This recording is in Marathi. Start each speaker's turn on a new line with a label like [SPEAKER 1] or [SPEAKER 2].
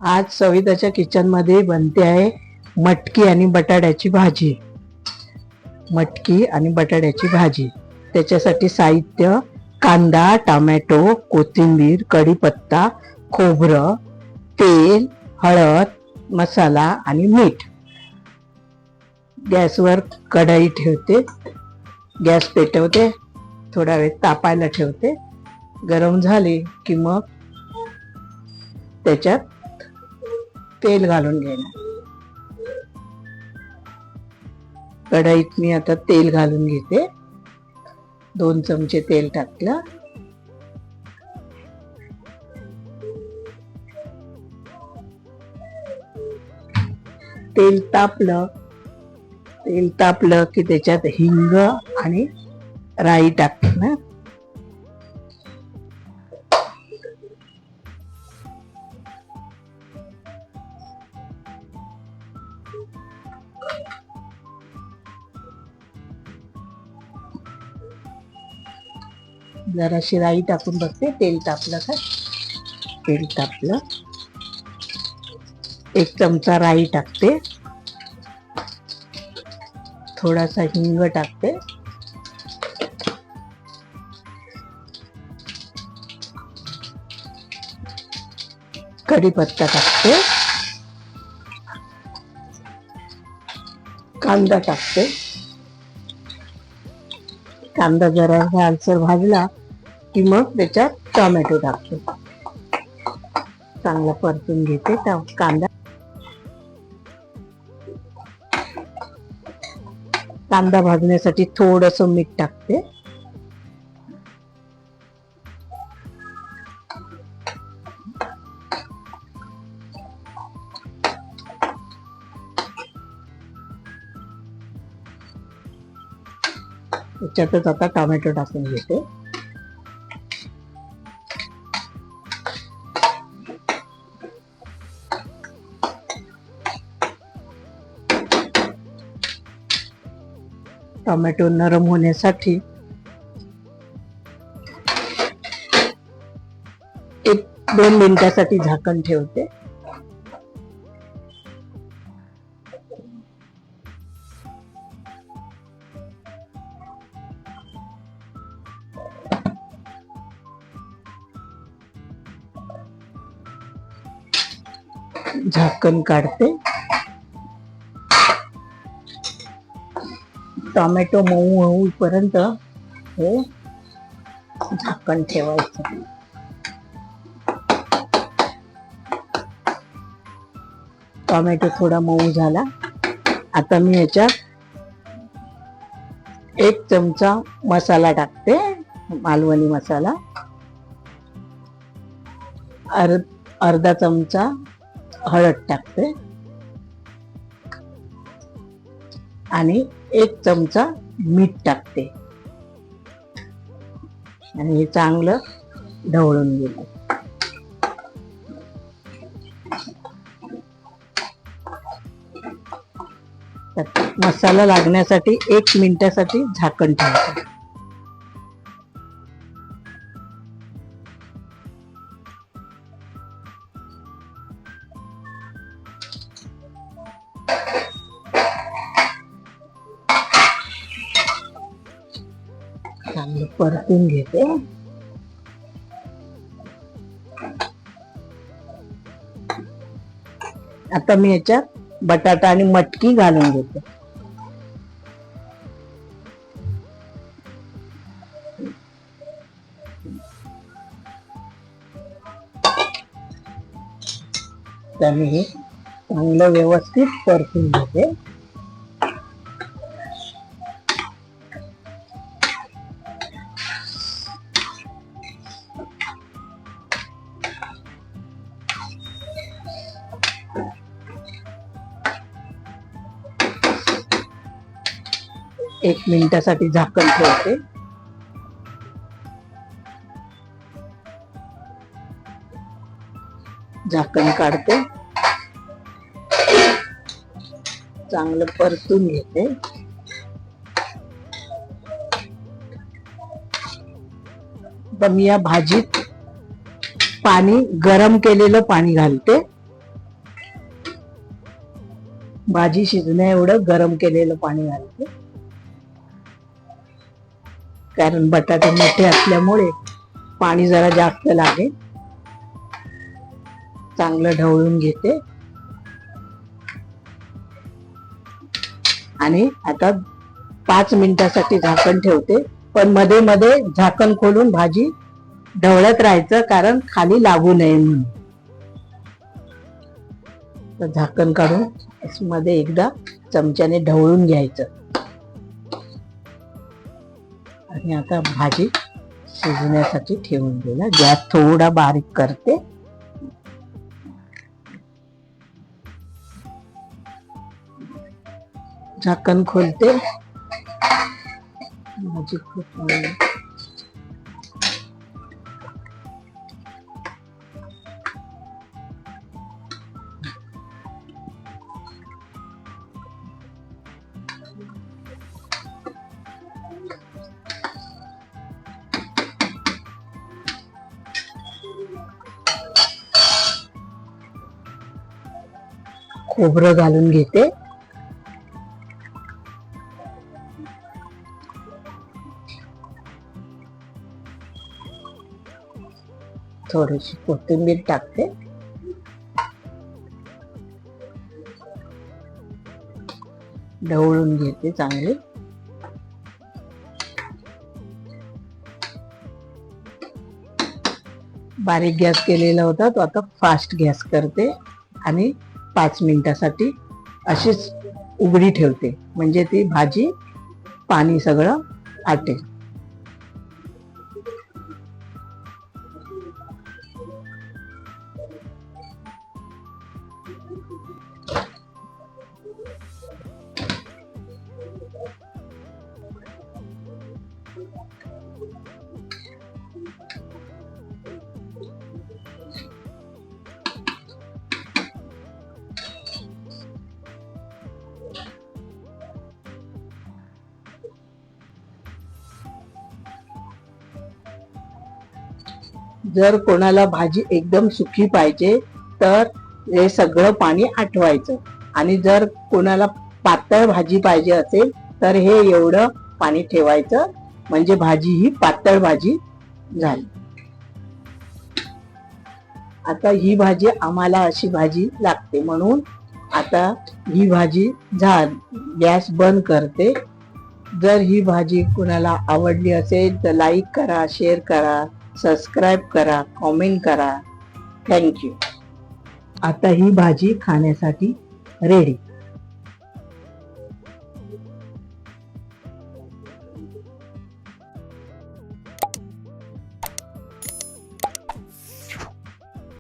[SPEAKER 1] आज सविताच्या किचन मध्ये बनते आहे मटकी आणि बटाट्याची भाजी. मटकी आणि बटाट्याची भाजी. त्याच्यासाठी साहित्य: कांदा, टोमॅटो, कोथिंबीर, कढीपत्ता, खोबरं, तेल, हळद, मसाला आणि मीठ. गॅसवर कढई ठेवते, गॅस पेटवते, थोडा वेळ तापायला ठेवते. गरम झाली की मग त्याच्यात तेल घालून घेणार. कढईत मी आता तेल घालून घेते. 2 चमचे तेल टाकलं. तेल तापलं की त्याच्यात हिंग आणि राई टाकणार. जराशी राई टाकून बघते. तेल तापलं का? तेल तापलं. 1 चमचा राई टाकते. थोडासा हिंग टाकते. कढीपत्ता टाकते. कांदा टाकते. कांदा जरा लालसर भाजला की मग त्याच्यात टोमॅटो टाकते. चांगला परतून घेते कांदा. कांदा भाजण्यासाठी थोडंसं मीठ टाकते. त्याच्यातच आता टोमॅटो टाकून घेते. टोमॅटो नरम होण्यासाठी 1-2 मिनिटासाठी झाकण ठेवते. झाकण काढते. टोमॅटो मऊ होईपर्यंत हे झाकण ठेवायचं. टोमॅटो थोडा मऊ झाला. आता मी याच्यात 1 चमचा मसाला टाकते, मालवणी मसाला. अर्धा चमचा हळद टाकते आणि 1 चमचा मीठ टाकते आणि हे चांगलं ढवळून घेते. मसाला लागण्यासाठी 1 मिनिटासाठी झाकण ठेवते. चांगलं परतून घेते. आता मी याच्यात बटाटा आणि मटकी घालून घेते. त्याने हे चांगलं व्यवस्थित परतून घेते. एक मिनिटासाठी झाकण ठेवते. झाकण काढते. चांगलं परतून घेते. पण या भाजीत पाणी, गरम केलेलं पाणी घालते. भाजी शिजण्या एवढं गरम केलेलं पाणी घालते, कारण बटाटे मोठे असल्यामुळे पाणी जरा जास्त लागेल. चांगलं ढवळून घेते आणि आता 5 मिनिटासाठी झाकण ठेवते. पण मध्ये मध्ये झाकण खोलून भाजी ढवळत राहायचं, कारण खाली लागू नये म्हणून. तर झाकण काढून मध्ये एकदा चमच्याने ढवळून घ्यायचं आणि आता भाजी शिजण्यासाठी ठेवून दिला. गॅस थोडा बारीक करते. झाकण खोलते. भाजी खूप खोबरं घालून घेते. थोडीशी कोथिंबीर टाकते. ढवळून घेते चांगली. बारीक गॅस केलेला होता तो आता फास्ट गॅस करते आणि 5 मिनिटासाठी अशीच उघडी ठेवते, म्हणजे ती भाजी पाणी सगळं आटेल. जर कोणाला भाजी एकदम सुकी पाहिजे तर हे सगळं पाणी आटवायचं, आणि जर कोणाला पातळ भाजी पाहिजे असेल तर हे एवढं पाणी ठेवायचं, म्हणजे भाजी ही पातळ भाजी झाली. आता ही भाजी आम्हाला अशी भाजी लागते, म्हणून आता ही भाजी गॅस बंद करते. जर ही भाजी कुणाला आवडली असेल तर लाईक करा, शेअर करा, सबस्क्राईब करा, कॉमेंट करा. थँक्यू. आता ही भाजी खाण्यासाठी रेडी.